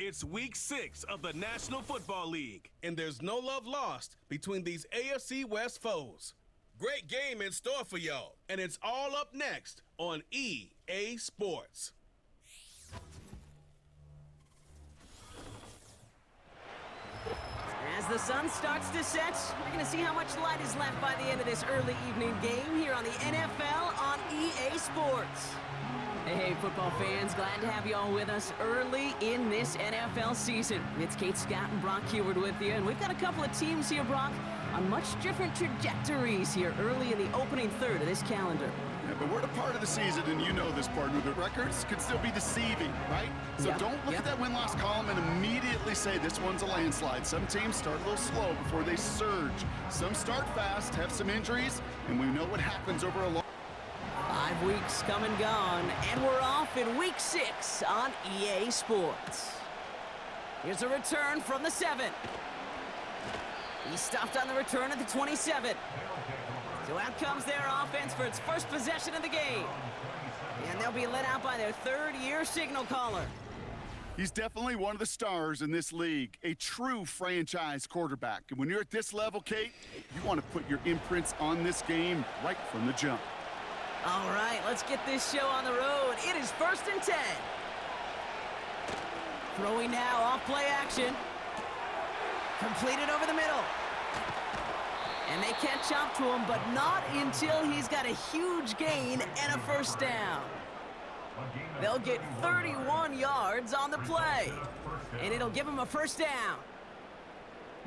It's week 6 of the National Football League. And there's no love lost between these AFC West foes. Great game in store for y'all. And it's all up next on EA Sports. As the sun starts to set, we're going to see how much light is left by the end of this early evening game here on the NFL on EA Sports. Hey, football fans, glad to have you all with us early in this NFL season. It's Kate Scott and Brock Heward with you, and we've got a couple of teams here, Brock, on much different trajectories here early in the opening third of this calendar. Yeah, but we're at a part of the season, and you know this, partner, that records could still be deceiving, right? So don't look at that win-loss column and immediately say this one's a landslide. Some teams start a little slow before they surge. Some start fast, have some injuries, and we know what happens over a long 5 weeks come and gone, and we're off in week 6 on EA Sports. Here's a return from the 7. He stopped on the return at the 27. So out comes their offense for its first possession of the game. And they'll be let out by their third-year signal caller. He's definitely one of the stars in this league, a true franchise quarterback. And when you're at this level, Kate, you want to put your imprints on this game right from the jump. All right, let's get this show on the road. It is 1st and 10. Throwing now off play action. Completed over the middle. And they catch up to him, but not until he's got a huge gain and a first down. They'll get 31 yards on the play, and it'll give him a first down.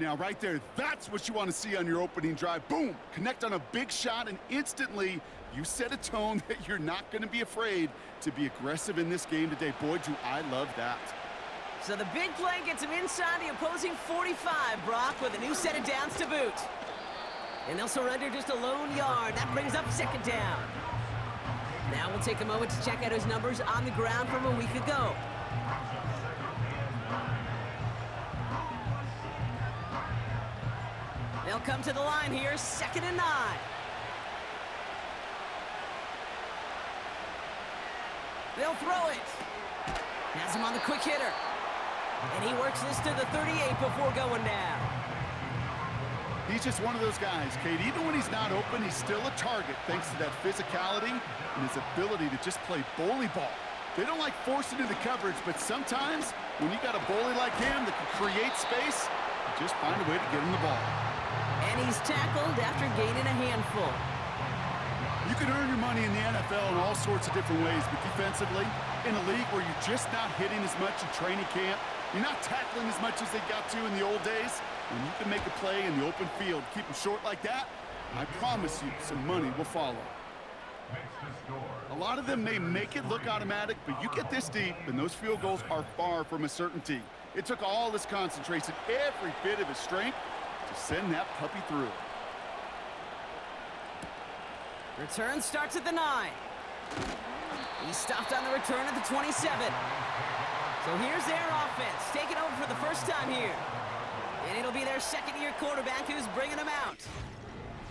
Now, right there, that's what you want to see on your opening drive. Boom! Connect on a big shot, and instantly you set a tone that you're not going to be afraid to be aggressive in this game today. Boy, do I love that. So the big play gets him inside the opposing 45, Brock, with a new set of downs to boot. And they'll surrender just a lone yard. That brings up 2nd down. Now we'll take a moment to check out his numbers on the ground from a week ago. They'll come to the line here, 2nd and 9. They'll throw it. Has him on the quick hitter. And he works this to the 38 before going down. He's just one of those guys, Kate. Even when he's not open, he's still a target thanks to that physicality and his ability to just play bully ball. They don't like forcing into coverage, but sometimes when you got a bully like him that can create space, you just find a way to get him the ball. And he's tackled after gaining a handful. You can earn your money in the NFL in all sorts of different ways, but defensively, in a league where you're just not hitting as much in training camp, you're not tackling as much as they got to in the old days, when you can make a play in the open field, keep them short like that, I promise you some money will follow. A lot of them may make it look automatic, but you get this deep, and those field goals are far from a certainty. It took all his concentration, every bit of his strength, to send that puppy through. Return starts at the 9. He stopped on the return at the 27. So here's their offense, taking over for the first time here. And it'll be their second-year quarterback who's bringing them out.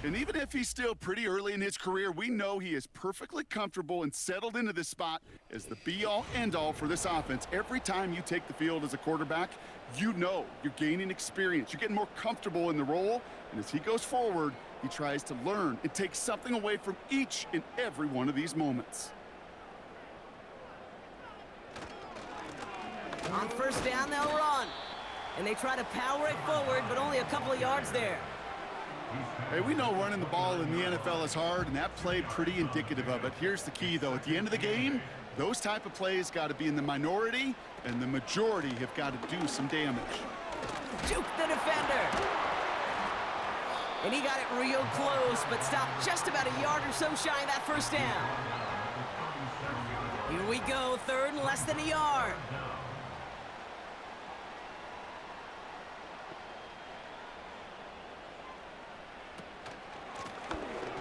And even if he's still pretty early in his career, we know he is perfectly comfortable and settled into this spot as the be-all, end-all for this offense. Every time you take the field as a quarterback, you know you're gaining experience. You're getting more comfortable in the role. And as he goes forward, he tries to learn and take something away from each and every one of these moments. On first down, they'll run. And they try to power it forward, but only a couple of yards there. Hey, we know running the ball in the NFL is hard, and that play pretty indicative of it. Here's the key, though. At the end of the game, those type of plays got to be in the minority, and the majority have got to do some damage. Juke the defender. And he got it real close, but stopped just about a yard or so shy of that first down. Here we go, 3rd and less than a yard.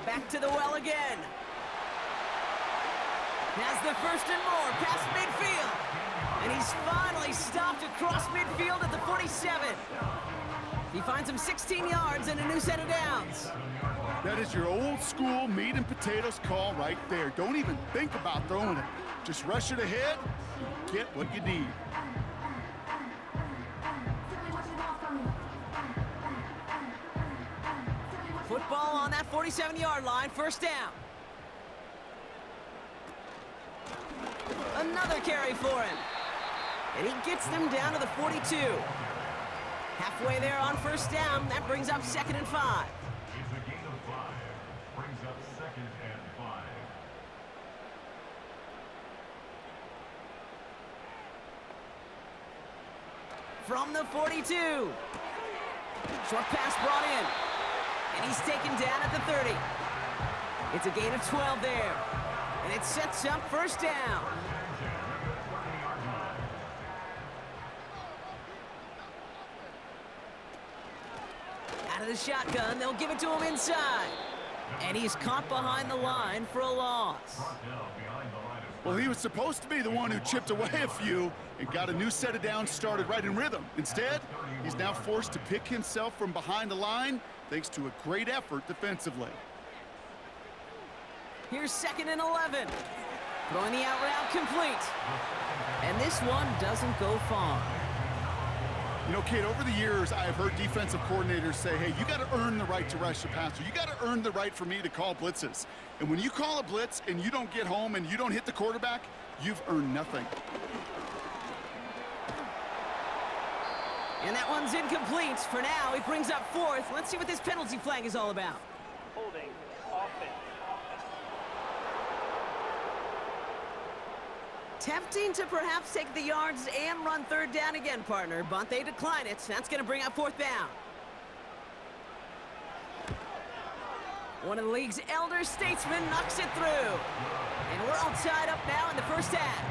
Back to the well again. Has the 1st and more past midfield. And he's finally stopped across midfield at the 47. He finds him 16 yards and a new set of downs. That is your old school meat and potatoes call right there. Don't even think about throwing it. Just rush it ahead and get what you need. ball on that 47-yard line, first down. Another carry for him. And he gets them down to the 42. Halfway there on first down, that brings up 2nd and 5. It's a gain of 5. Brings up 2nd and 5. From the 42. Short pass brought in. And he's taken down at the 30. It's a gain of 12 there. And it sets up first down. Out of the shotgun, they'll give it to him inside. And he's caught behind the line for a loss. Well, he was supposed to be the one who chipped away a few and got a new set of downs started right in rhythm. Instead, he's now forced to pick himself from behind the line thanks to a great effort defensively. Here's 2nd and 11. Throwing the out route complete. And this one doesn't go far. You know, Kate, over the years, I have heard defensive coordinators say, hey, you got to earn the right to rush the passer. You got to earn the right for me to call blitzes. And when you call a blitz and you don't get home and you don't hit the quarterback, you've earned nothing. And that one's incomplete. For now, it brings up 4th. Let's see what this penalty flag is all about. Holding offense. Tempting to perhaps take the yards and run 3rd down again, partner, but they decline it. That's going to bring up 4th down. One of the league's elder statesmen knocks it through. And we're all tied up now in the first half.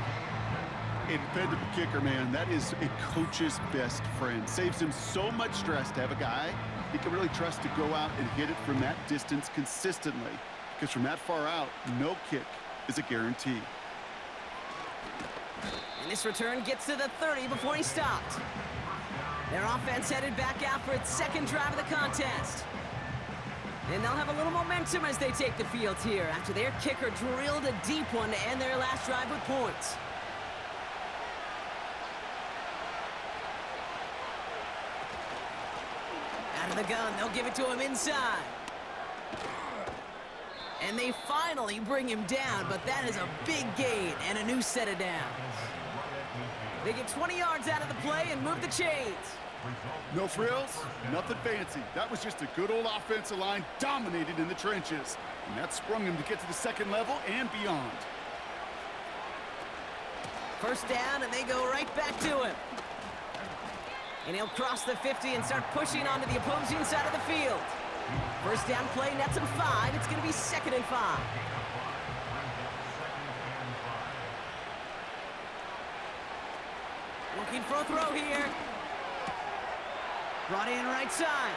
A dependable kicker, man, that is a coach's best friend. Saves him so much stress to have a guy he can really trust to go out and hit it from that distance consistently. Because from that far out, no kick is a guarantee. And this return gets to the 30 before he stopped. Their offense headed back out for its 2nd drive of the contest. And they'll have a little momentum as they take the field here after their kicker drilled a deep one to end their last drive with points. Out of the gun, they'll give it to him inside. And they finally bring him down, but that is a big gain and a new set of downs. They get 20 yards out of the play and move the chains. No frills, nothing fancy. That was just a good old offensive line dominated in the trenches. And that sprung him to get to the 2nd level and beyond. First down, and they go right back to him. And he'll cross the 50 and start pushing onto the opposing side of the field. First down play, nets him 5. It's going to be 2nd and 5. Looking for a throw here. Brought in right side.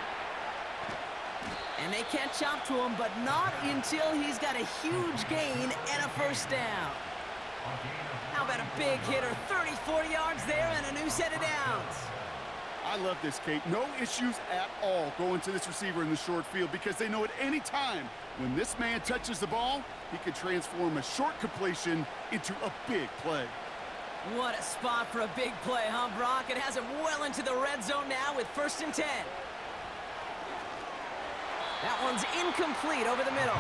And they catch up to him, but not until he's got a huge gain and a first down. How about a big hitter? 34 yards there and a new set of downs. I love this, Kate. No issues at all going to this receiver in the short field because they know at any time when this man touches the ball, he can transform a short completion into a big play. What a spot for a big play, huh, Brock? It has him well into the red zone now with 1st and 10. That one's incomplete over the middle.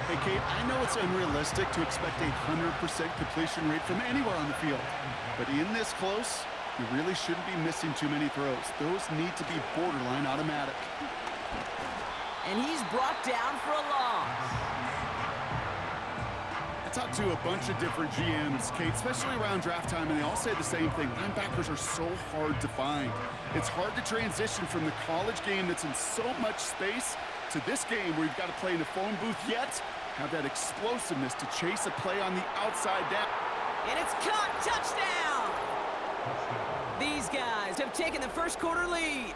Hey, Kate, I know it's unrealistic to expect a 100% completion rate from anywhere on the field, but in this close, you really shouldn't be missing too many throws. Those need to be borderline automatic. And he's brought down for a loss. I talked to a bunch of different GMs, Kate, especially around draft time, and they all say the same thing. Linebackers are so hard to find. It's hard to transition from the college game that's in so much space to this game where you've got to play in a phone booth yet have that explosiveness to chase a play on the outside down. And it's caught. Touchdown! These guys have taken the first quarter lead.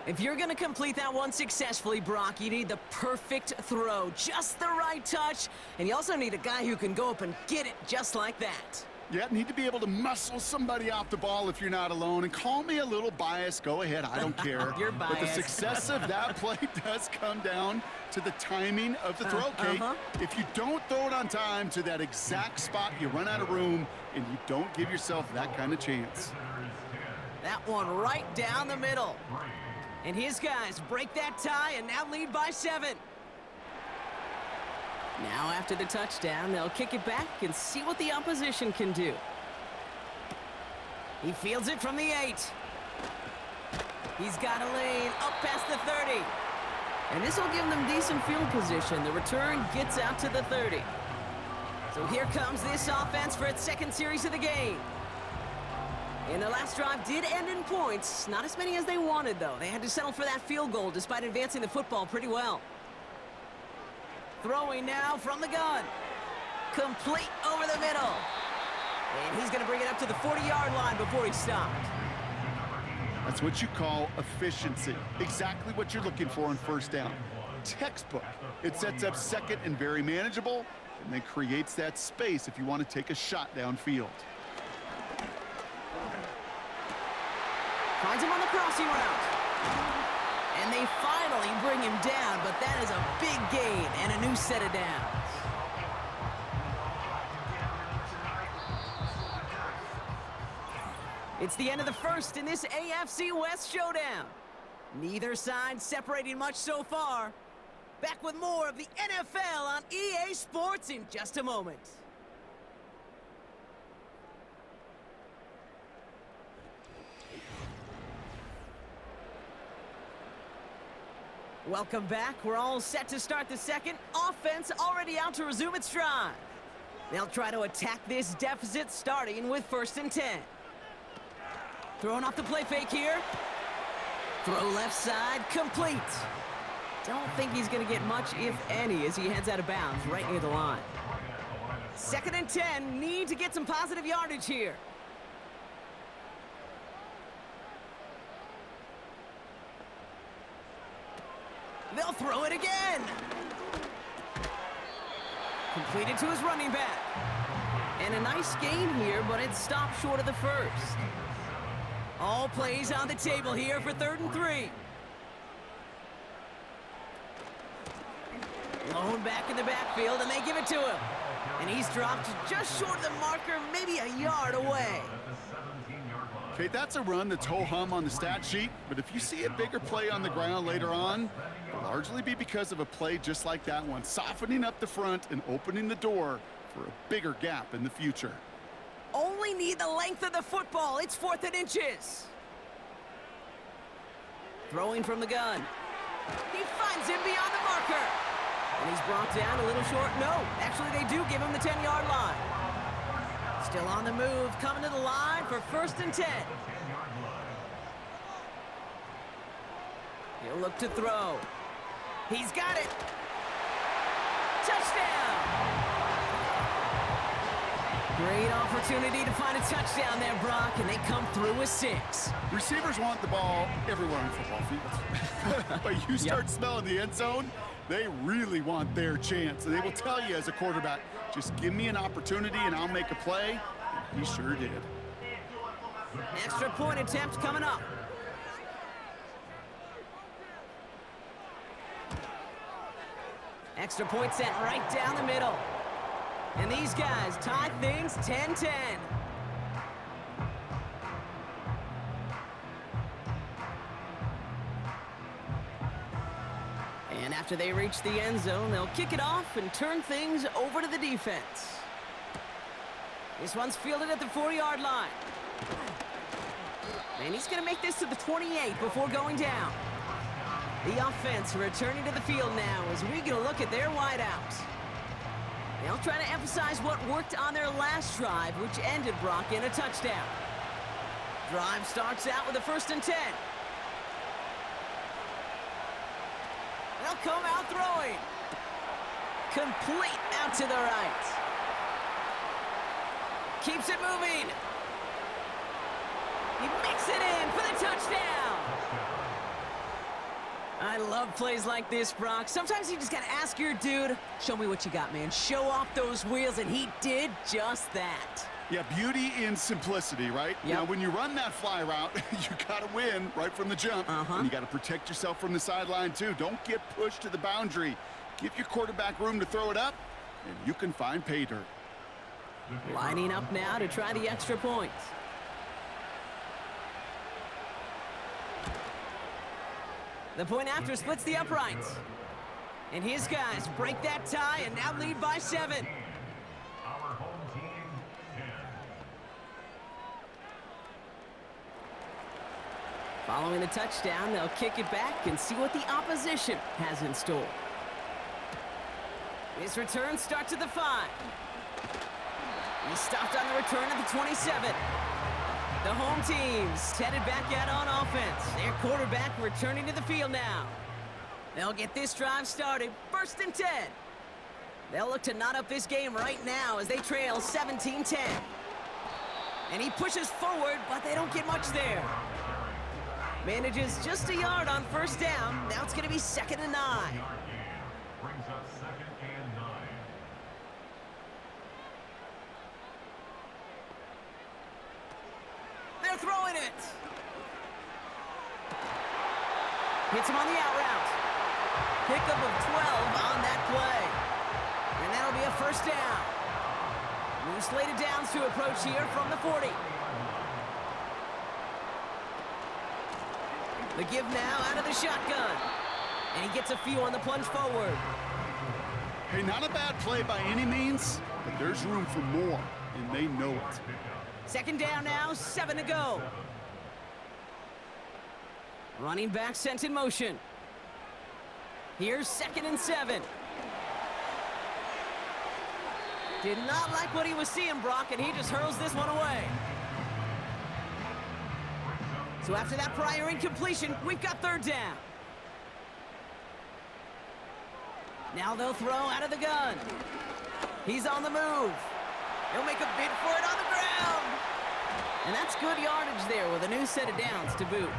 If you're going to complete that one successfully, Brock, you need the perfect throw, just the right touch, and you also need a guy who can go up and get it just like that. Yeah, need to be able to muscle somebody off the ball if you're not alone. And call me a little biased. Go ahead. I don't care. You're biased. But the success of that play does come down to the timing of the throw, Kate. If you don't throw it on time to that exact spot, you run out of room, and you don't give yourself that kind of chance. That one right down the middle. And his guys break that tie and now lead by 7. Now after the touchdown, they'll kick it back and see what the opposition can do. He fields it from the 8. He's got a lane up past the 30. And this will give them decent field position. The return gets out to the 30. So here comes this offense for its second series of the game. And their last drive did end in points. Not as many as they wanted, though. They had to settle for that field goal despite advancing the football pretty well. Throwing now from the gun. Complete over the middle. And he's going to bring it up to the 40-yard line before he stopped. That's what you call efficiency. Exactly what you're looking for on first down. Textbook. It sets up second and very manageable, and then creates that space if you want to take a shot downfield. Finds him on the crossing route. And they finally bring him down, but that is a big gain and a new set of downs. It's the end of the first in this AFC West showdown. Neither side separating much so far. Back with more of the NFL on EA Sports in just a moment. Welcome back. We're all set to start the second. Offense already out to resume its drive. They'll try to attack this deficit starting with 1st and 10. Throwing off the play fake here. Throw left side, complete. Don't think he's going to get much, if any, as he heads out of bounds right near the line. 2nd and 10, need to get some positive yardage here. They'll throw it again. Completed to his running back. And a nice gain here, but it stopped short of the first. All plays on the table here for 3rd and 3. Lone back in the backfield, and they give it to him. And he's dropped just short of the marker, maybe a yard away. Okay, that's a run that's ho-hum on the stat sheet, but if you see a bigger play on the ground later on, it'll largely be because of a play just like that one, softening up the front and opening the door for a bigger gap in the future. Only need the length of the football. It's 4th and inches. Throwing from the gun. He finds him beyond the marker. And he's brought down a little short. No, actually they do give him the 10-yard line. Still on the move, coming to the line for 1st and 10. He'll look to throw. He's got it. Touchdown! Great opportunity to find a touchdown there, Brock, and they come through with 6. Receivers want the ball everywhere on football fields. But you start smelling the end zone, they really want their chance. And they will tell you as a quarterback, just give me an opportunity and I'll make a play. And he sure did. Extra point attempt coming up. Extra point sent right down the middle. And these guys tie things 10-10. And after they reach the end zone, they'll kick it off and turn things over to the defense. This one's fielded at the 40-yard line. And he's going to make this to the 28 before going down. The offense returning to the field now as we get a look at their wideouts. They'll try to emphasize what worked on their last drive, which ended Brock in a touchdown. Drive starts out with a 1st and 10. They'll come out throwing. Complete out to the right. Keeps it moving. He makes it in for the touchdown. I love plays like this, Brock. Sometimes you just got to ask your dude, show me what you got, man. Show off those wheels, and he did just that. Yeah, beauty in simplicity, right? Yep. Now, when you run that fly route, you got to win right from the jump. And you got to protect yourself from the sideline, too. Don't get pushed to the boundary. Give your quarterback room to throw it up, and you can find pay dirt. Lining up now to try the extra point. The point after splits the uprights. And his guys break that tie and now lead by 7. Our home team, 10. Following the touchdown, they'll kick it back and see what the opposition has in store. This return starts at the 5. He stopped on the return at the 27. The home team's headed back out on offense. Their quarterback returning to the field now. They'll get this drive started. 1st and 10. They'll look to knot up this game right now as they trail 17-10. And he pushes forward, but they don't get much there. Manages just a yard on 1st down. Now it's going to be 2nd and 9. Brings up 2nd and 9. They're throwing it. Hits him on the out route. Pickup of 12 on that play. And that'll be a 1st down. New slated downs to approach here from the 40. The give now out of the shotgun. And he gets a few on the plunge forward. Hey, not a bad play by any means, but there's room for more, and they know it. 2nd down now, 7 to go. Running back sent in motion. Here's 2nd and 7. Did not like what he was seeing, Brock, and he just hurls this one away. So after that prior incompletion, we've got 3rd down. Now they'll throw out of the gun. He's on the move. He'll make a bid for it on the ground. And that's good yardage there with a new set of downs to boot.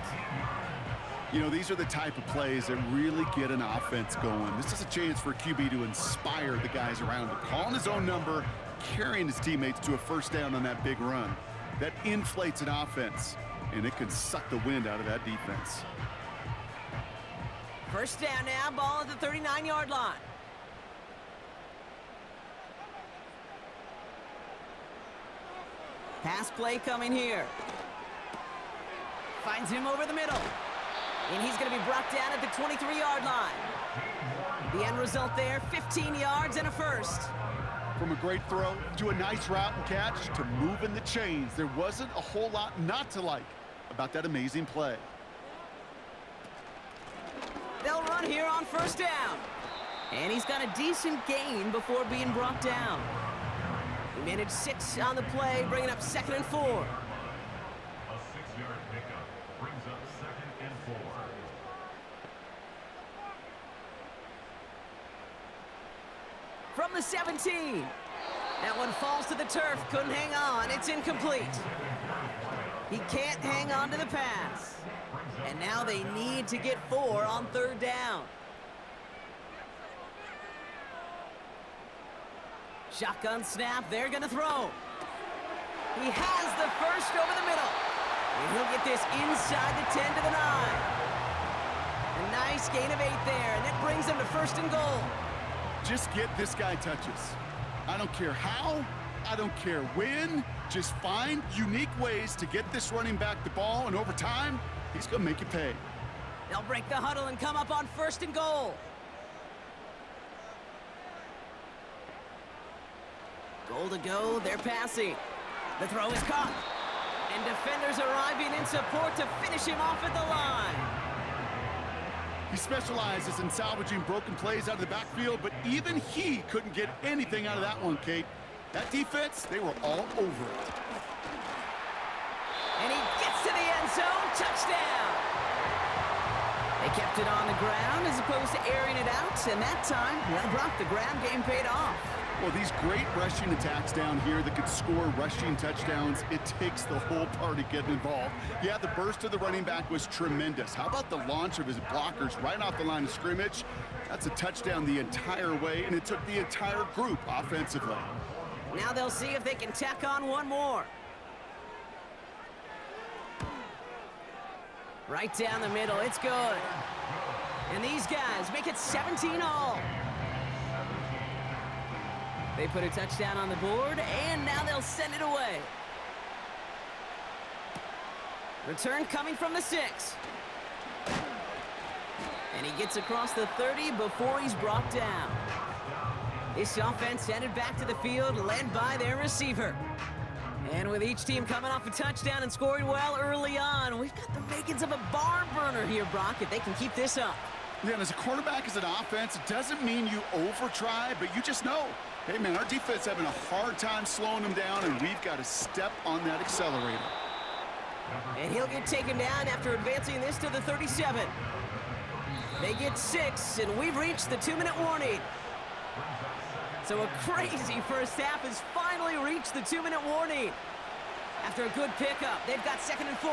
You know, these are the type of plays that really get an offense going. This is a chance for QB to inspire the guys around him. Calling his own number, carrying his teammates to a 1st down on that big run. That inflates an offense, and it can suck the wind out of that defense. 1st down now, ball at the 39-yard line. Pass play coming here. Finds him over the middle. And he's going to be brought down at the 23-yard line. The end result there, 15 yards and a 1st. From a great throw to a nice route and catch to moving the chains, there wasn't a whole lot not to like about that amazing play. They'll run here on 1st down. And he's got a decent gain before being brought down. He managed 6 on the play, bringing up 2nd and 4. A 6-yard pickup brings up 2nd and 4. From the 17. That one falls to the turf, couldn't hang on, it's incomplete. He can't hang on to the pass. And now they need to get 4 on 3rd down. Shotgun snap, they're gonna throw. He has the 1st over the middle. And he'll get this inside the 10 to the 9. A nice gain of 8 there, and that brings them to 1st and goal. Just get this guy touches. I don't care how, I don't care when, just find unique ways to get this running back the ball, and over time, he's gonna make you pay. They'll break the huddle and come up on 1st and goal. Goal to go, they're passing. The throw is caught. And defenders arriving in support to finish him off at the line. He specializes in salvaging broken plays out of the backfield, but even he couldn't get anything out of that one, Kate. That defense, they were all over it. And he gets to the end zone, touchdown! They kept it on the ground as opposed to airing it out, and that time, well, Brock, the ground game paid off. Well, these great rushing attacks down here that could score rushing touchdowns, it takes the whole party getting involved. Yeah, the burst of the running back was tremendous. How about the launch of his blockers right off the line of scrimmage? That's a touchdown the entire way, and it took the entire group offensively. Now they'll see if they can tack on one more. Right down the middle, it's good. And these guys make it 17 all. They put a touchdown on the board, and now they'll send it away. Return coming from the 6. And he gets across the 30 before he's brought down. This offense headed back to the field, led by their receiver. And with each team coming off a touchdown and scoring well early on, we've got the makings of a barn burner here, Brock, if they can keep this up. Yeah, and as a quarterback, as an offense, it doesn't mean you over-try, but you just know, hey, man, our defense having a hard time slowing them down, and we've got to step on that accelerator. And he'll get taken down after advancing this to the 37. They get 6, and we've reached the 2-minute warning. So a crazy first half has finally reached the 2-minute warning. After a good pickup, they've got 2nd and 4.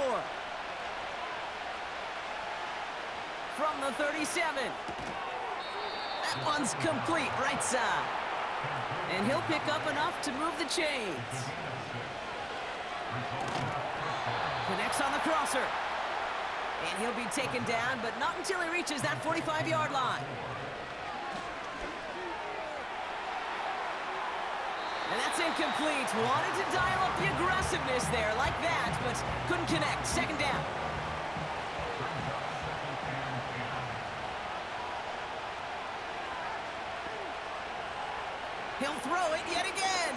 From the 37. That one's complete, right side. And he'll pick up enough to move the chains. Connects on the crosser. And he'll be taken down, but not until he reaches that 45-yard line. And that's incomplete. Wanted to dial up the aggressiveness there like that, but couldn't connect. 2nd down. He'll throw it yet again.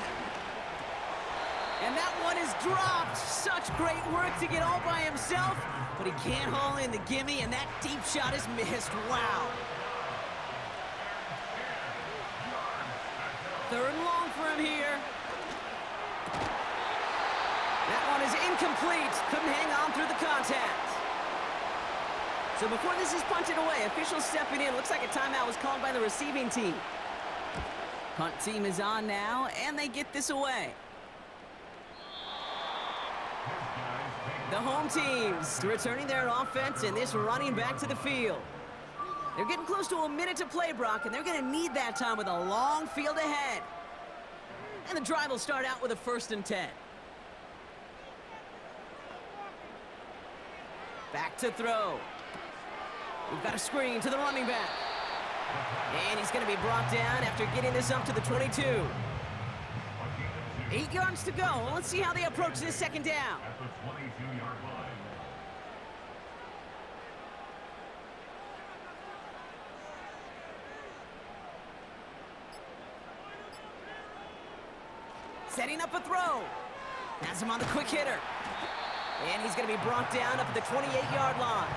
And that one is dropped. Such great work to get all by himself, but he can't haul in the gimme, and that deep shot is missed. Wow. 3rd and long for him here. That one is incomplete. Couldn't hang on through the contact. So before this is punted away, officials stepping in. Looks like a timeout was called by the receiving team. Punt team is on now, and they get this away. The home teams returning their offense and this running back to the field. They're getting close to a minute to play, Brock, and they're going to need that time with a long field ahead. And the drive will start out with a 1st and 10. Back to throw. We've got a screen to the running back. And he's going to be brought down after getting this up to the 22. 8 yards to go. Let's see how they approach this 2nd down. At the 22-yard line. Setting up a throw. Has him on the quick hitter. And he's going to be brought down up at the 28-yard line.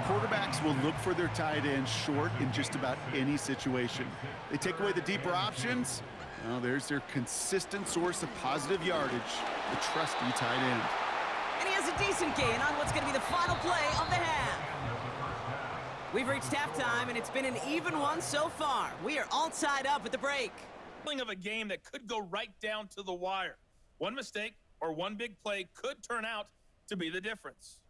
Quarterbacks will look for their tight end short in just about any situation. They take away the deeper options. Well, there's their consistent source of positive yardage, the trusty tight end. And he has a decent gain on what's going to be the final play of the half. We've reached halftime, and it's been an even one so far. We are all tied up at the break. Of a game that could go right down to the wire. One mistake or one big play could turn out to be the difference.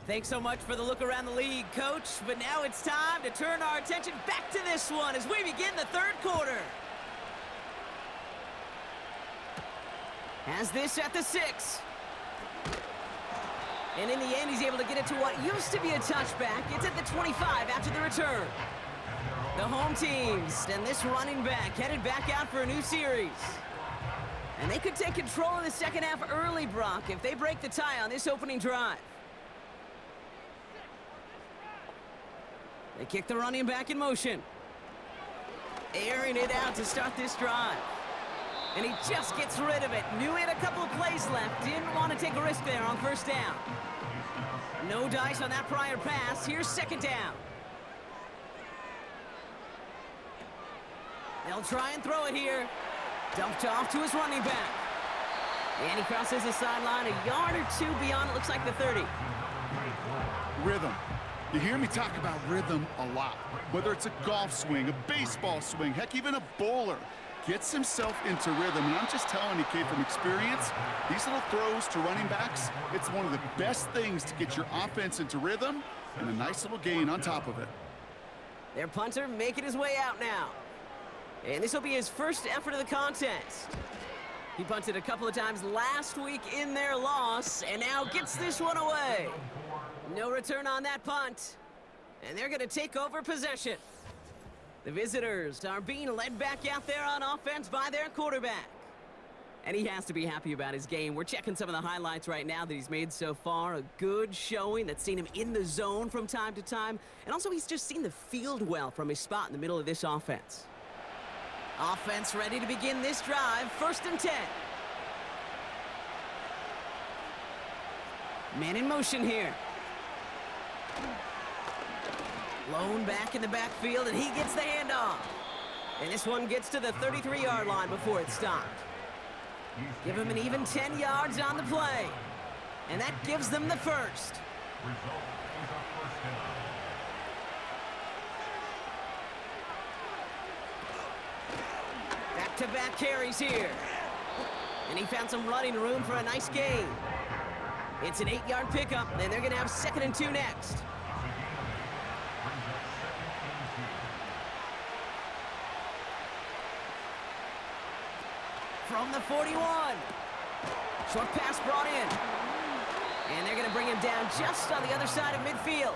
Thanks so much for the look around the league, Coach. But now it's time to turn our attention back to this one as we begin the 3rd quarter. Has this at the 6. And in the end, he's able to get it to what used to be a touchback. It's at the 25 after the return. The home teams and this running back headed back out for a new series. And they could take control of the 2nd half early, Brock, if they break the tie on this opening drive. They kick the running back in motion. Airing it out to start this drive. And he just gets rid of it. Knew he had a couple of plays left. Didn't want to take a risk there on 1st down. No dice on that prior pass. Here's 2nd down. They'll try and throw it here. Dumped off to his running back. And he crosses the sideline a yard or 2 beyond, it looks like the 30. Rhythm. You hear me talk about rhythm a lot. Whether it's a golf swing, a baseball swing, heck, even a bowler gets himself into rhythm. And I'm just telling you, kid, from experience, these little throws to running backs, it's one of the best things to get your offense into rhythm and a nice little gain on top of it. Their punter making his way out now. And this will be his first effort of the contest. He punted a couple of times last week in their loss, and now gets this one away. No return on that punt. And they're going to take over possession. The visitors are being led back out there on offense by their quarterback. And he has to be happy about his game. We're checking some of the highlights right now that he's made so far. A good showing that's seen him in the zone from time to time. And also he's just seen the field well from his spot in the middle of this offense. Offense ready to begin this drive. 1st and 10. Man in motion here. Lone back in the backfield, and he gets the handoff. And this one gets to the 33-yard line before it's stopped. Give him an even 10 yards on the play. And that gives them the first. Back-to-back carries here. And he found some running room for a nice gain. It's an 8-yard pickup, and they're going to have 2nd and 2 next. From the 41. Short pass brought in. And they're going to bring him down just on the other side of midfield.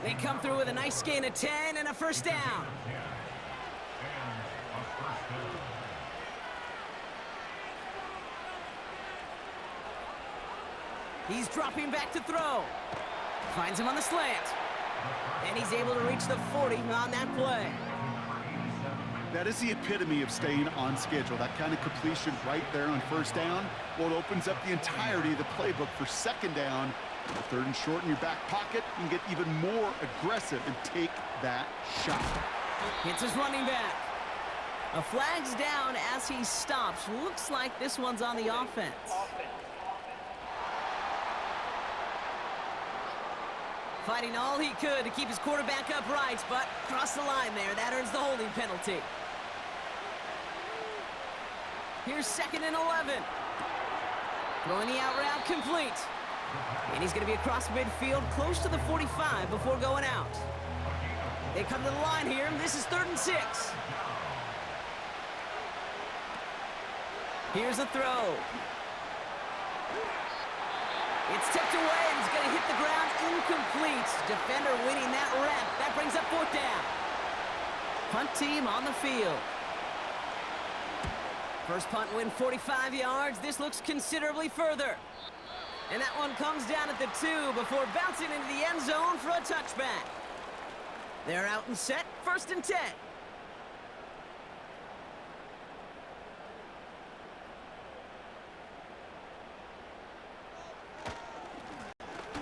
They come through with a nice gain of 10 and a first down. He's dropping back to throw. Finds him on the slant. And he's able to reach the 40 on that play. That is the epitome of staying on schedule. That kind of completion right there on 1st down. Well, it opens up the entirety of the playbook for 2nd down. The 3rd and short in your back pocket, you can get even more aggressive and take that shot. Hits his running back. A flag's down as he stops. Looks like this one's on the offense. Fighting all he could to keep his quarterback upright, but crossed the line there. That earns the holding penalty. Here's 2nd and 11. Throwing the out route complete. And he's going to be across midfield, close to the 45 before going out. They come to the line here. This is 3rd and 6. Here's a throw. It's tipped away, and he's going to hit the ground incomplete. Defender winning that rep. That brings up 4th down. Punt team on the field. First punt win 45 yards. This looks considerably further. And that one comes down at the 2 before bouncing into the end zone for a touchback. They're out and set. 1st and 10.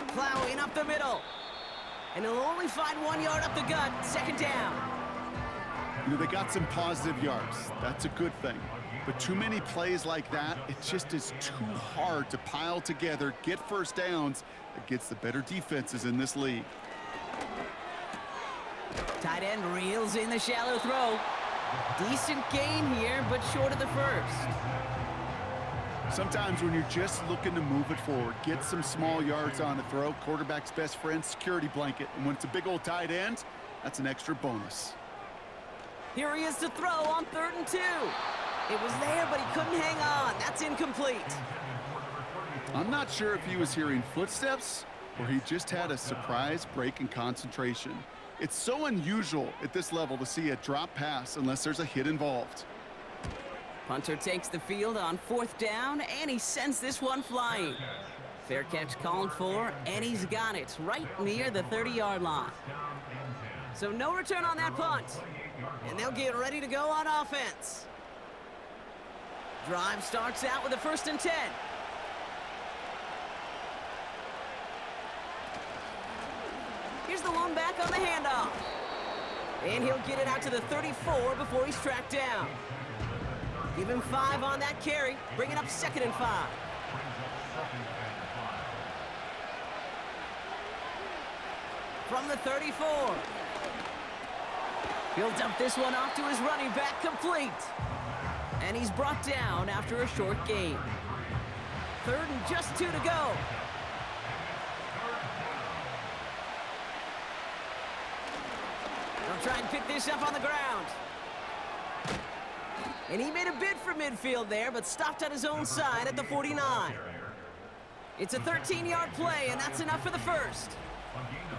Plowing up the middle. And he'll only find 1 yard up the gut. 2nd down. You know, they got some positive yards. That's a good thing. But too many plays like that, it just is too hard to pile together, get 1st downs against the better defenses in this league. Tight end reels in the shallow throw. Decent gain here, but short of the first. Sometimes when you're just looking to move it forward, get some small yards on the throw, quarterback's best friend, security blanket. And when it's a big old tight end, that's an extra bonus. Here he is to throw on 3rd and 2. It was there, but he couldn't hang on. That's incomplete. I'm not sure if he was hearing footsteps or he just had a surprise break in concentration. It's so unusual at this level to see a drop pass unless there's a hit involved. Punter takes the field on 4th down, and he sends this one flying. Fair catch called for, and he's got it right near the 30-yard line. So no return on that punt, and they'll get ready to go on offense. Drive starts out with a 1st and 10. Here's the lone back on the handoff. And he'll get it out to the 34 before he's tracked down. Give him 5 on that carry, bringing up 2nd and 5. From the 34. He'll dump this one off to his running back, complete. And he's brought down after a short gain. 3rd and just 2 to go. They'll try and pick this up on the ground. And he made a bid for midfield there, but stopped on his own side at the 49. It's a 13-yard play, and that's enough for the first.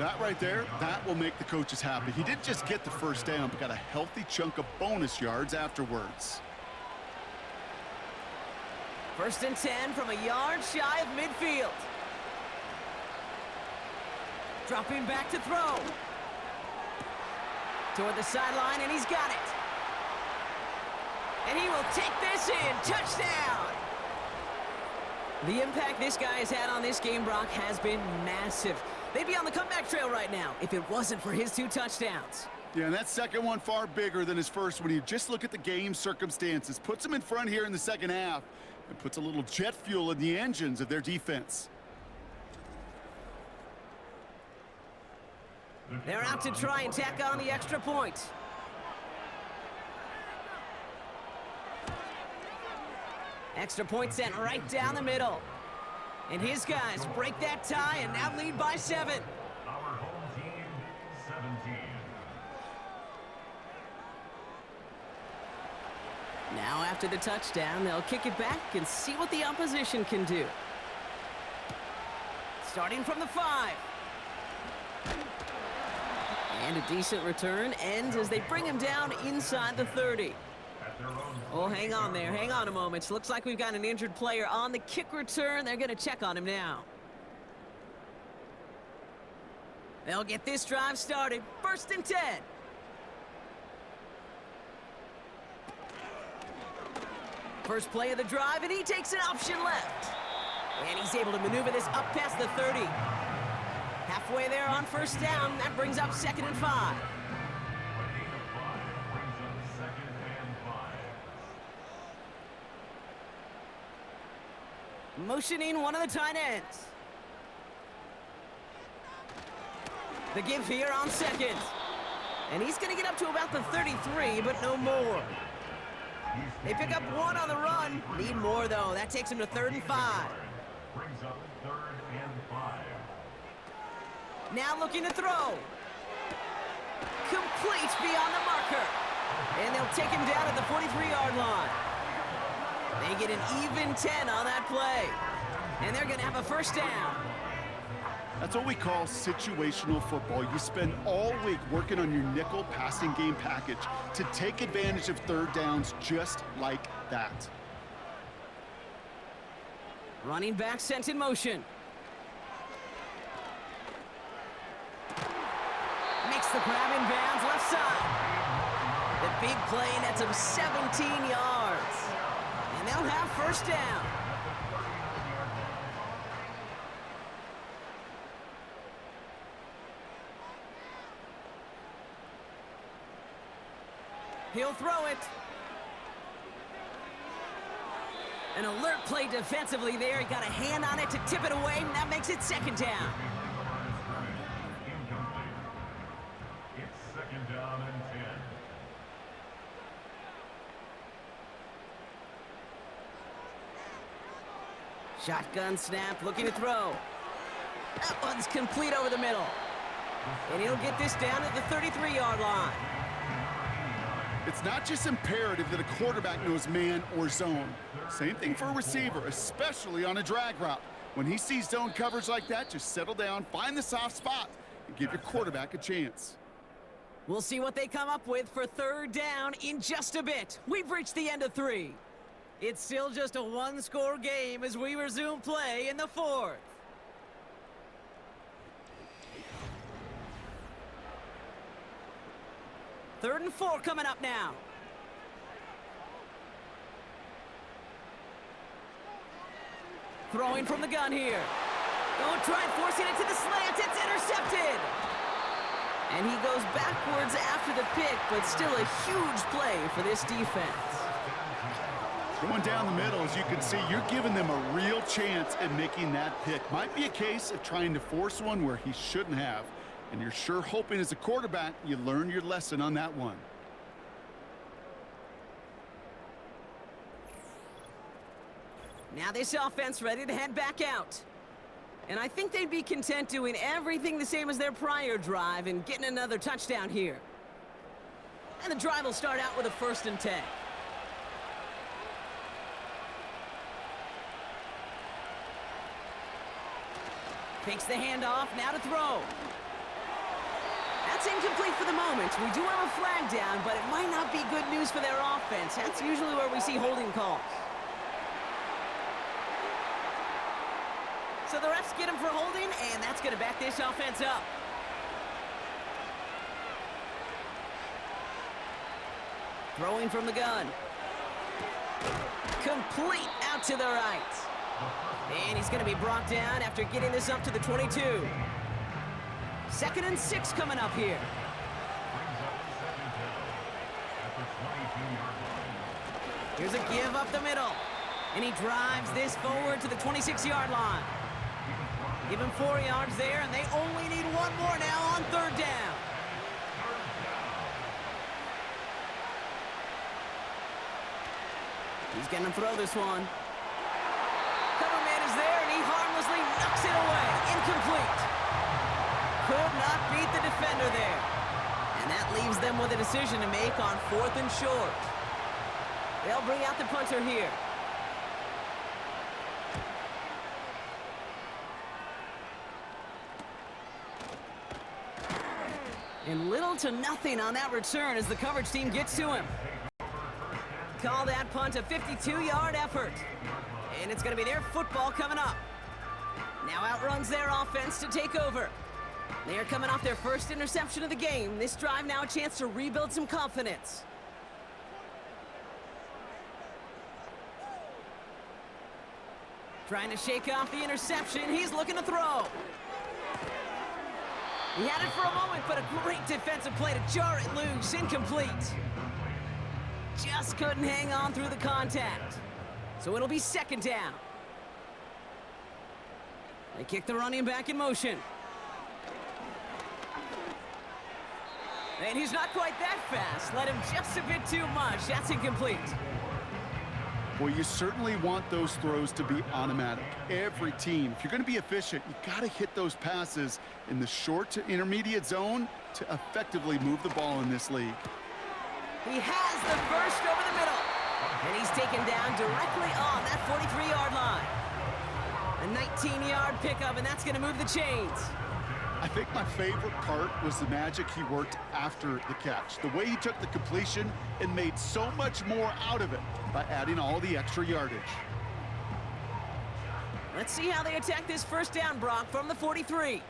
That right there, that will make the coaches happy. He didn't just get the 1st down, but got a healthy chunk of bonus yards afterwards. First and 10 from a yard shy of midfield. Dropping back to throw. Toward the sideline, and he's got it. And he will take this in. Touchdown! The impact this guy has had on this game, Brock, has been massive. They'd be on the comeback trail right now if it wasn't for his 2 touchdowns. Yeah, and that second one far bigger than his first when you just look at the game circumstances. Puts them in front here in the second half and puts a little jet fuel in the engines of their defense. They're out to try and tack on the extra point. Extra point sent right down the middle. And his guys break that tie and now lead by 7. Our home team, 17. Now after the touchdown, they'll kick it back and see what the opposition can do. Starting from the 5. And a decent return ends as they bring him down inside the 30. Oh, hang on there. Hang on a moment. Looks like we've got an injured player on the kick return. They're going to check on him now. They'll get this drive started. First and 10. First play of the drive, and he takes an option left. And he's able to maneuver this up past the 30. Halfway there on first down. That brings up 2nd and 5. Motioning one of the tight ends. The give here on 2nd. And he's going to get up to about the 33, but no more. They pick up 1 on the run. Need more, though. That takes him to 3rd and 5. Brings up 3rd and 5. Now looking to throw. Complete beyond the marker. And they'll take him down at the 43-yard line. They get an even 10 on that play. And they're going to have a first down. That's what we call situational football. You spend all week working on your nickel passing game package to take advantage of 3rd downs just like that. Running back sent in motion. Makes the grab in bounds left side. The big play nets him 17 yards. And they'll have first down. He'll throw it. An alert play defensively there. He got a hand on it to tip it away, and that makes it 2nd down. Incomplete. It's 2nd down and 10. Shotgun snap, looking to throw. That one's complete over the middle. And he'll get this down at the 33-yard line. It's not just imperative that a quarterback knows man or zone. Same thing for a receiver, especially on a drag route. When he sees zone coverage like that, just settle down, find the soft spot, and give your quarterback a chance. We'll see what they come up with for 3rd down in just a bit. We've reached the end of 3. It's still just a 1-score game as we resume play in the 4th. Third and 4 coming up now. Throwing from the gun here. Don't try and forcing it to the slant. It's intercepted. And he goes backwards after the pick, but still a huge play for this defense. Going down the middle, as you can see, you're giving them a real chance at making that pick. Might be a case of trying to force one where he shouldn't have. And you're sure hoping as a quarterback you learn your lesson on that one. Now this offense ready to head back out. And I think they'd be content doing everything the same as their prior drive and getting another touchdown here. And the drive will start out with a 1st and 10. Takes the handoff, now to throw. That's incomplete for the moment. We do have a flag down, but it might not be good news for their offense. That's usually where we see holding calls. So the refs get him for holding, and that's going to back this offense up. Throwing from the gun. Complete out to the right. And he's going to be brought down after getting this up to the 22. 2nd and 6 coming up here. Here's a give up the middle. And he drives this forward to the 26-yard line. Give him 4 yards there, and they only need 1 more now on 3rd down. He's going to throw this one. Cover man is there, and he harmlessly knocks it away. Incomplete. Could not beat the defender there. And that leaves them with a decision to make on 4th and short. They'll bring out the punter here. And little to nothing on that return as the coverage team gets to him. Call that punt a 52-yard effort. And it's going to be their football coming up. Now outruns their offense to take over. They are coming off their first interception of the game. This drive now a chance to rebuild some confidence. Trying to shake off the interception. He's looking to throw. He had it for a moment, but a great defensive play to jar it loose. Incomplete. Just couldn't hang on through the contact. So it'll be 2nd down. They kick the running back in motion. And he's not quite that fast. Let him just a bit too much. That's incomplete. Well, you certainly want those throws to be automatic. Every team, if you're going to be efficient, you got to hit those passes in the short to intermediate zone to effectively move the ball in this league. He has the first over the middle. And he's taken down directly on that 43-yard line. A 19-yard pickup, and that's going to move the chains. I think my favorite part was the magic he worked after the catch. The way he took the completion and made so much more out of it by adding all the extra yardage. Let's see how they attack this 1st down, Brock, from the 43.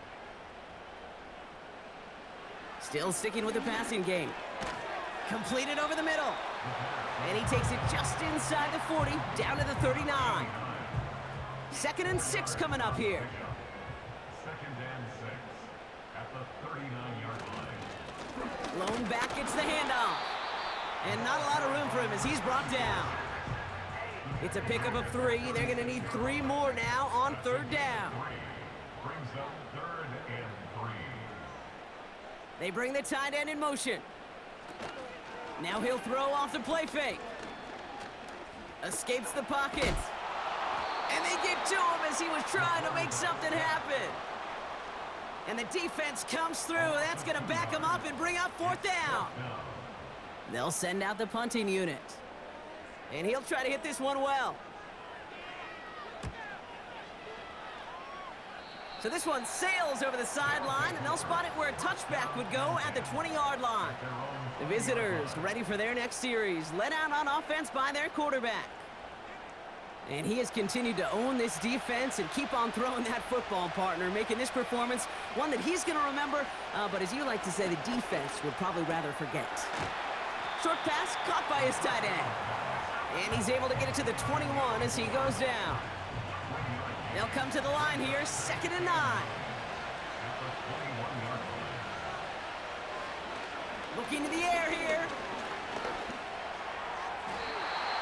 Still sticking with the passing game. Completed over the middle. And he takes it just inside the 40, down to the 39. 2nd and 6 coming up here. 2nd and 6 at the 39-yard line. Lone back gets the handoff. And not a lot of room for him as he's brought down. It's a pickup of 3. They're going to need 3 more now on 3rd down. Brings up 3rd and 3. They bring the tight end in motion. Now he'll throw off the play fake. Escapes the pocket. And they get to him as he was trying to make something happen. And the defense comes through. That's going to back him up and bring up 4th down. They'll send out the punting unit. And he'll try to hit this one well. So this one sails over the sideline, and they'll spot it where a touchback would go at the 20-yard line. The visitors ready for their next series, led out on offense by their quarterback. And he has continued to own this defense and keep on throwing that football, partner, making this performance one that he's going to remember, but as you like to say, the defense would probably rather forget. Short pass caught by his tight end. And he's able to get it to the 21 as he goes down. They'll come to the line here, 2nd and 9. Looking to the air here.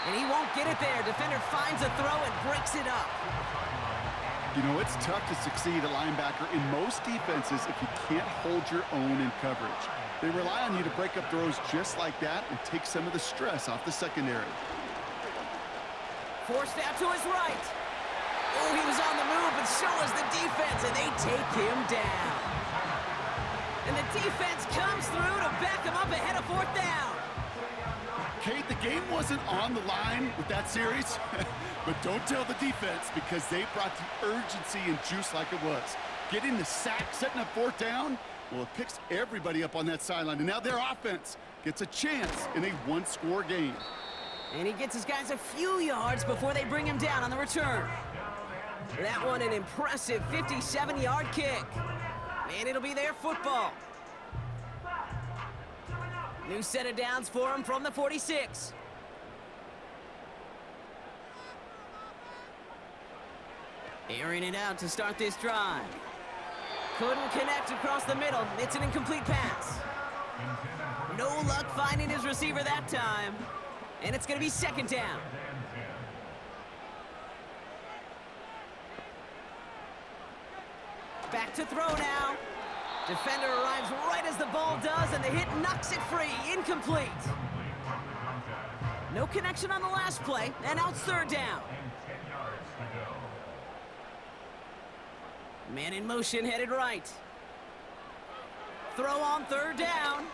And he won't get it there. Defender finds a throw and breaks it up. You know, it's tough to succeed at linebacker in most defenses if you can't hold your own in coverage. They rely on you to break up throws just like that and take some of the stress off the secondary. Forced out to his right. Oh, he was on the move, but so was the defense, and they take him down. And the defense comes through to back him up ahead of 4th down. Kate, the game wasn't on the line with that series, but don't tell the defense because they brought the urgency and juice like it was. Getting the sack, setting up 4th down, well, it picks everybody up on that sideline, and now their offense gets a chance in a 1-score game. And he gets his guys a few yards before they bring him down on the return. That one an impressive 57-yard kick. And it'll be their football. New set of downs for him from the 46. Airing it out to start this drive. Couldn't connect across the middle. It's an incomplete pass. No luck finding his receiver that time. And it's going to be second down. Back to throw now. Defender arrives right as the ball does, and the hit knocks it free. Incomplete. No connection on the last play, and now it's third down. Man in motion, headed right. Throw on third down.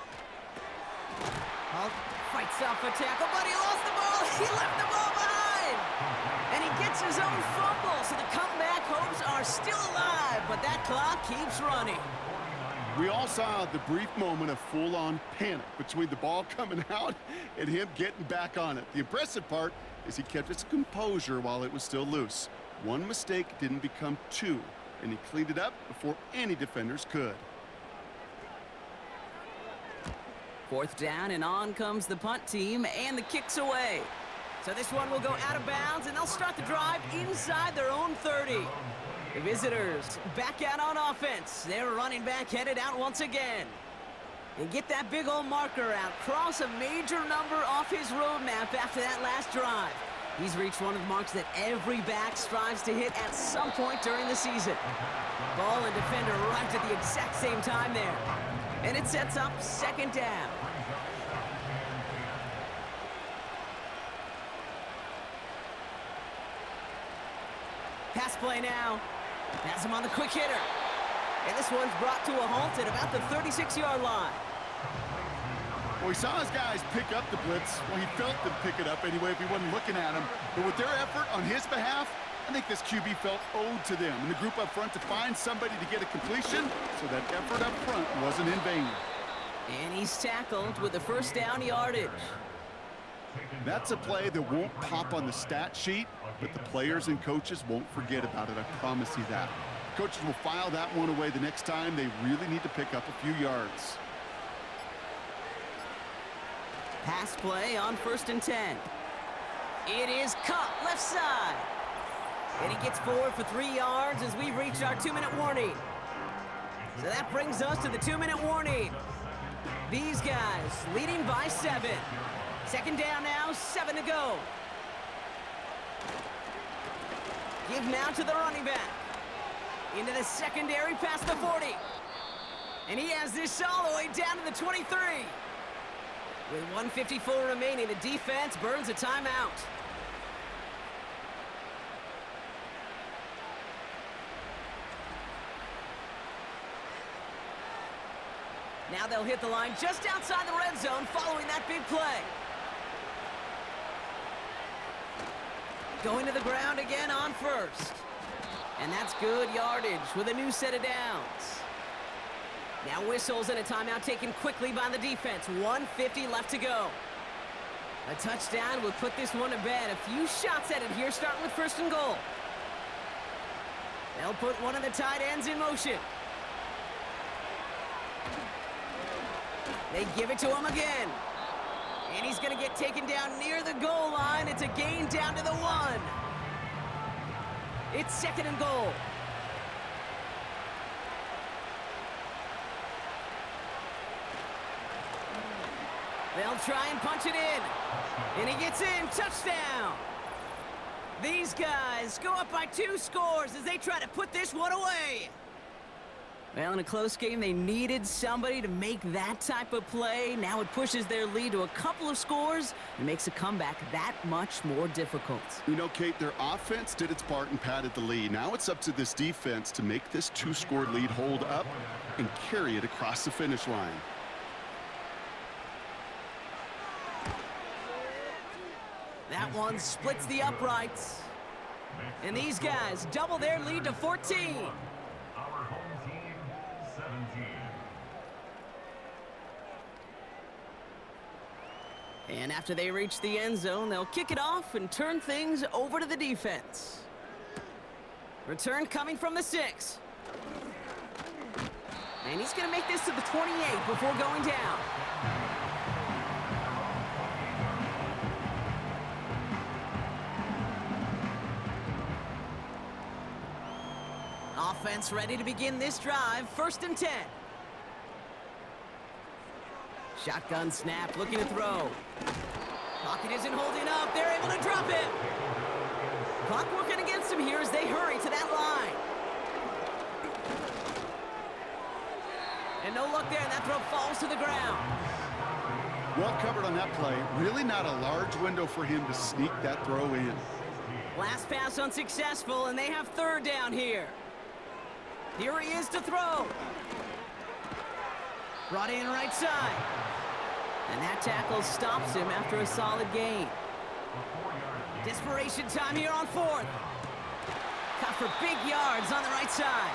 Hulk fights off a tackle, but he lost the ball. He left the ball behind. And he gets his own fumble, so the comeback hopes are still alive, but that clock keeps running. We all saw the brief moment of full-on panic between the ball coming out and him getting back on it. The impressive part is he kept his composure while it was still loose. One mistake didn't become two, and he cleaned it up before any defenders could. Fourth down, and on comes the punt team, and the kick's away. So this one will go out of bounds, and they'll start the drive inside their own 30. The visitors back out on offense. Their running back headed out once again. And get that big old marker out. Cross a major number off his roadmap after that last drive. He's reached one of the marks that every back strives to hit at some point during the season. Ball and defender arrived at the exact same time there. And it sets up second down. Pass play now. Has him on the quick hitter. And this one's brought to a halt at about the 36-yard line. Well, he saw his guys pick up the blitz. Well, he felt them pick it up anyway if he wasn't looking at him. But with their effort on his behalf, I think this QB felt owed to them and the group up front to find somebody to get a completion, so that effort up front wasn't in vain. And he's tackled with the first down yardage. That's a play that won't pop on the stat sheet, but the players and coaches won't forget about it, I promise you that. Coaches will file that one away the next time they really need to pick up a few yards. Pass play on 1st and 10. It is caught left side. And he gets forward for 3 yards as we reach our 2-minute warning. So that brings us to the 2-minute warning. These guys leading by 7. Second down now, 7 to go. Give now to the running back. Into the secondary past the 40. And he has this all the way down to the 23. With 1:54 remaining, the defense burns a timeout. Now they'll hit the line just outside the red zone following that big play. Going to the ground again on 1st. And that's good yardage with a new set of downs. Now whistles and a timeout taken quickly by the defense. 1:50 left to go. A touchdown will put this one to bed. A few shots at it here, starting with 1st and goal. They'll put one of the tight ends in motion. They give it to him again. And he's going to get taken down near the goal line. It's a gain down to the 1. It's 2nd and goal. They'll try and punch it in. And he gets in. Touchdown. These guys go up by 2 scores as they try to put this one away. Well, in a close game, they needed somebody to make that type of play. Now it pushes their lead to a couple of scores and makes a comeback that much more difficult. You know, Kate, their offense did its part and padded the lead. Now it's up to this defense to make this 2-score lead hold up and carry it across the finish line. That one splits the uprights. And these guys double their lead to 14. Our home team, 17. And after they reach the end zone, they'll kick it off and turn things over to the defense. Return coming from the 6. And he's going to make this to the 28 before going down. Offense ready to begin this drive. 1st and 10. Shotgun snap, looking to throw. Pocket isn't holding up. They're able to drop it. Clock working against him here as they hurry to that line. And no luck there, and that throw falls to the ground. Well covered on that play. Really not a large window for him to sneak that throw in. Last pass unsuccessful, and they have 3rd down here. Here he is to throw. Brought in right side. And that tackle stops him after a solid gain. Desperation time here on 4th. Caught for big yards on the right side.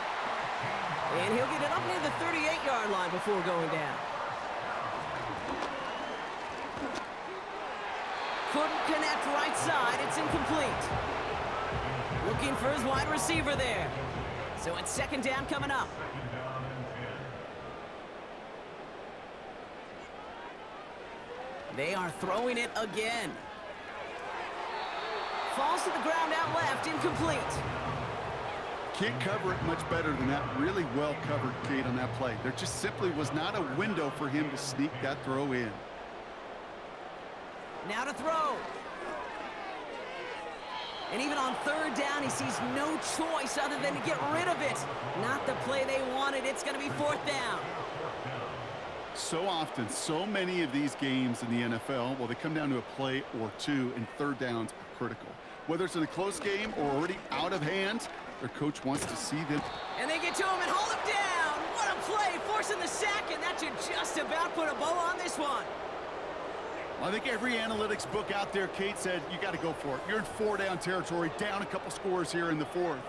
And he'll get it up near the 38-yard line before going down. Couldn't connect right side. It's incomplete. Looking for his wide receiver there. So it's 2nd down coming up. They are throwing it again. Falls to the ground out left, incomplete. Can't cover it much better than that. Really well covered, Kate, on that play. There just simply was not a window for him to sneak that throw in. Now to throw. And even on 3rd down, he sees no choice other than to get rid of it. Not the play they wanted. It's going to be 4th down. So often, so many of these games in the NFL, well, they come down to a play or two, and 3rd downs are critical. Whether it's in a close game or already out of hand, their coach wants to see them. And they get to him and hold him down. What a play, forcing the sack, and that should just about put a bow on this one. I think every analytics book out there, Kate, said you got to go for it. You're in 4-down territory, down a couple scores here in the 4th.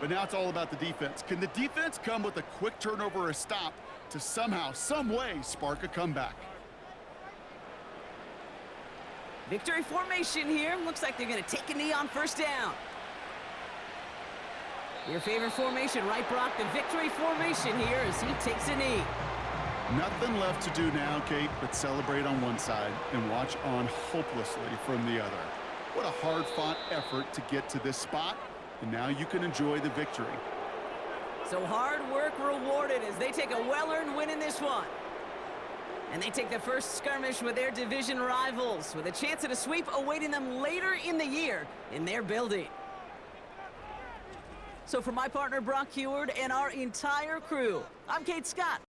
But now it's all about the defense. Can the defense come with a quick turnover or a stop to somehow, some way, spark a comeback? Victory formation here. Looks like they're going to take a knee on 1st down. Your favorite formation, right, Brock? The victory formation here as he takes a knee. Nothing left to do now, Kate, but celebrate on one side and watch on hopelessly from the other. What a hard-fought effort to get to this spot, and now you can enjoy the victory. So hard work rewarded as they take a well-earned win in this one. And they take the first skirmish with their division rivals, with a chance at a sweep awaiting them later in the year in their building. So for my partner, Brock Heward, and our entire crew, I'm Kate Scott.